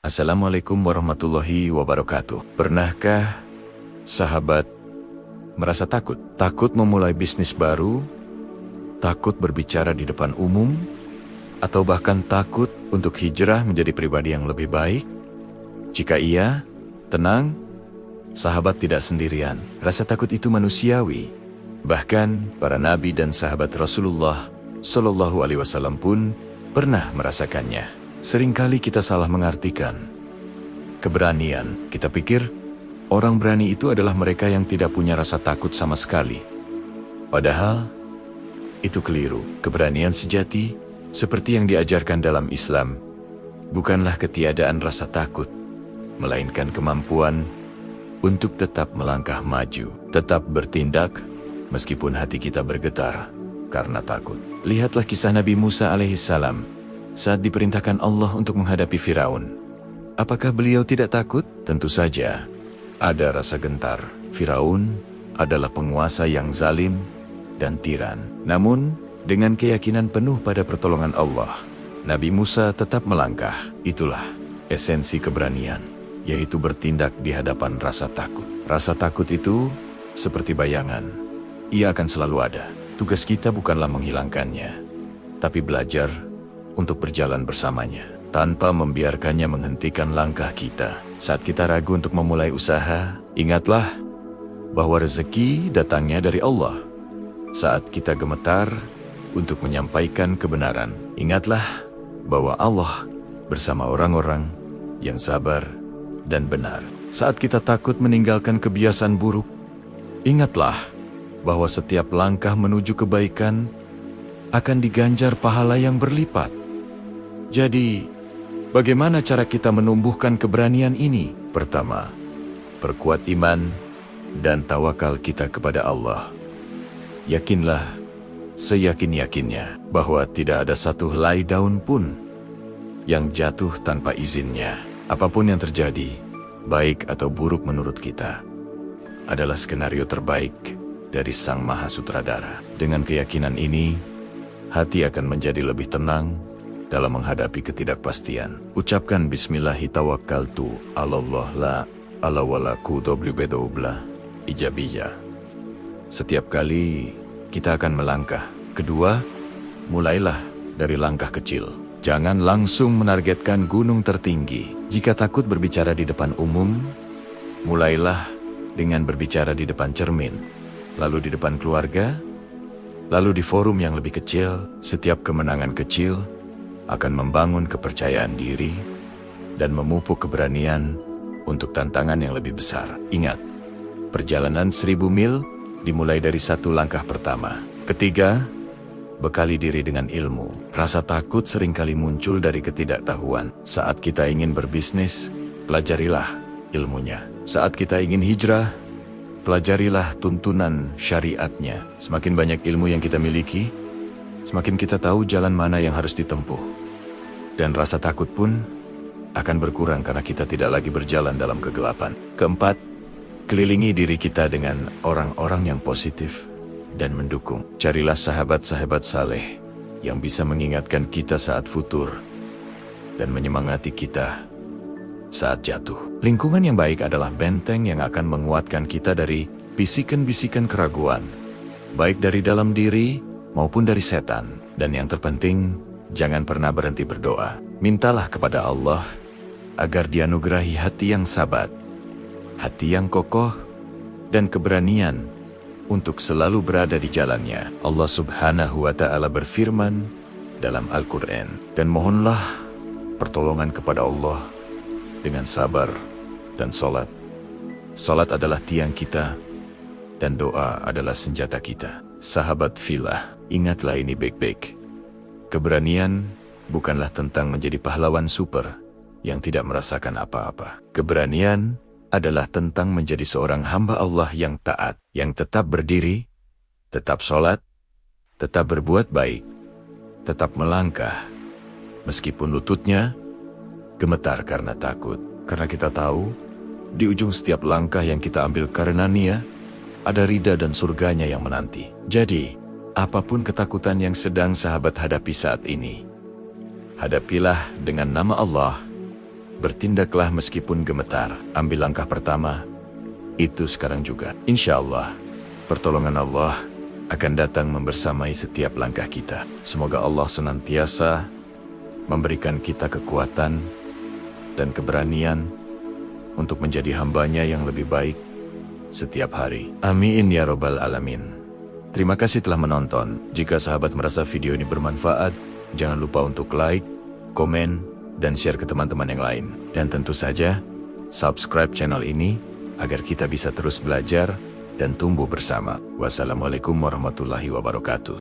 Assalamualaikum warahmatullahi wabarakatuh. Pernahkah sahabat merasa takut? Takut memulai bisnis baru, takut berbicara di depan umum, atau bahkan takut untuk hijrah menjadi pribadi yang lebih baik? Jika iya, tenang, sahabat tidak sendirian. Rasa takut itu manusiawi. Bahkan para nabi dan sahabat Rasulullah Shallallahu Alaihi Wasallam pun pernah merasakannya. Seringkali kita salah mengartikan keberanian. Kita pikir orang berani itu adalah mereka yang tidak punya rasa takut sama sekali. Padahal itu keliru. Keberanian sejati, seperti yang diajarkan dalam Islam, bukanlah ketiadaan rasa takut, melainkan kemampuan untuk tetap melangkah maju, tetap bertindak, meskipun hati kita bergetar karena takut. Lihatlah kisah Nabi Musa alaihissalam saat diperintahkan Allah untuk menghadapi Firaun. Apakah beliau tidak takut? Tentu saja ada rasa gentar. Firaun adalah penguasa yang zalim dan tiran. Namun, dengan keyakinan penuh pada pertolongan Allah, Nabi Musa tetap melangkah. Itulah esensi keberanian, yaitu bertindak di hadapan rasa takut. Rasa takut itu seperti bayangan. Ia akan selalu ada. Tugas kita bukanlah menghilangkannya, tapi belajar untuk berjalan bersamanya, tanpa membiarkannya menghentikan langkah kita. Saat kita ragu untuk memulai usaha, ingatlah bahwa rezeki datangnya dari Allah. Saat kita gemetar untuk menyampaikan kebenaran, ingatlah bahwa Allah bersama orang-orang yang sabar dan benar. Saat kita takut meninggalkan kebiasaan buruk, ingatlah bahwa setiap langkah menuju kebaikan akan diganjar pahala yang berlipat. Jadi, bagaimana cara kita menumbuhkan keberanian ini? Pertama, perkuat iman dan tawakal kita kepada Allah. Yakinlah seyakin-yakinnya bahwa tidak ada satu helai daun pun yang jatuh tanpa izinnya. Apapun yang terjadi, baik atau buruk menurut kita, adalah skenario terbaik dari Sang Maha Sutradara. Dengan keyakinan ini, hati akan menjadi lebih tenang dalam menghadapi ketidakpastian. Ucapkan Bismillahirrahmanirrahim. Allah la ala wala quwwata illa ijabiyah. Setiap kali kita akan melangkah. Kedua, mulailah dari langkah kecil. Jangan langsung menargetkan gunung tertinggi. Jika takut berbicara di depan umum, mulailah dengan berbicara di depan cermin, lalu di depan keluarga, lalu di forum yang lebih kecil. Setiap kemenangan kecil akan membangun kepercayaan diri dan memupuk keberanian untuk tantangan yang lebih besar. Ingat, perjalanan 1000 mil dimulai dari satu langkah pertama. Ketiga, bekali diri dengan ilmu. Rasa takut seringkali muncul dari ketidaktahuan. Saat kita ingin berbisnis, pelajarilah ilmunya. Saat kita ingin hijrah, pelajarilah tuntunan syariatnya. Semakin banyak ilmu yang kita miliki, semakin kita tahu jalan mana yang harus ditempuh. Dan rasa takut pun akan berkurang karena kita tidak lagi berjalan dalam kegelapan. Keempat, kelilingi diri kita dengan orang-orang yang positif dan mendukung. Carilah sahabat-sahabat saleh yang bisa mengingatkan kita saat futur dan menyemangati kita saat jatuh. Lingkungan yang baik adalah benteng yang akan menguatkan kita dari bisikan-bisikan keraguan, baik dari dalam diri maupun dari setan. Dan yang terpenting, jangan pernah berhenti berdoa. Mintalah kepada Allah agar dianugerahi hati yang sabat, hati yang kokoh, dan keberanian untuk selalu berada di jalannya. Allah Subhanahu wa Ta'ala berfirman dalam Al-Quran, dan mohonlah pertolongan kepada Allah dengan sabar dan salat. Salat adalah tiang kita, dan doa adalah senjata kita. Sahabat filah, ingatlah ini baik-baik. Keberanian bukanlah tentang menjadi pahlawan super yang tidak merasakan apa-apa. Keberanian adalah tentang menjadi seorang hamba Allah yang taat, yang tetap berdiri, tetap sholat, tetap berbuat baik, tetap melangkah, meskipun lututnya gemetar karena takut. Karena kita tahu, di ujung setiap langkah yang kita ambil karena nia, ada ridha dan surganya yang menanti. Jadi, apapun ketakutan yang sedang sahabat hadapi saat ini, hadapilah dengan nama Allah Bertindaklah meskipun gemetar. Ambil langkah pertama, itu sekarang juga. Insya Allah, pertolongan Allah akan datang membersamai setiap langkah kita. Semoga Allah senantiasa memberikan kita kekuatan dan keberanian untuk menjadi hambanya yang lebih baik setiap hari. Amin ya robbal alamin. Terima kasih telah menonton. Jika sahabat merasa video ini bermanfaat, jangan lupa untuk like, komen, dan share ke teman-teman yang lain. Dan tentu saja, subscribe channel ini agar kita bisa terus belajar dan tumbuh bersama. Wassalamualaikum warahmatullahi wabarakatuh.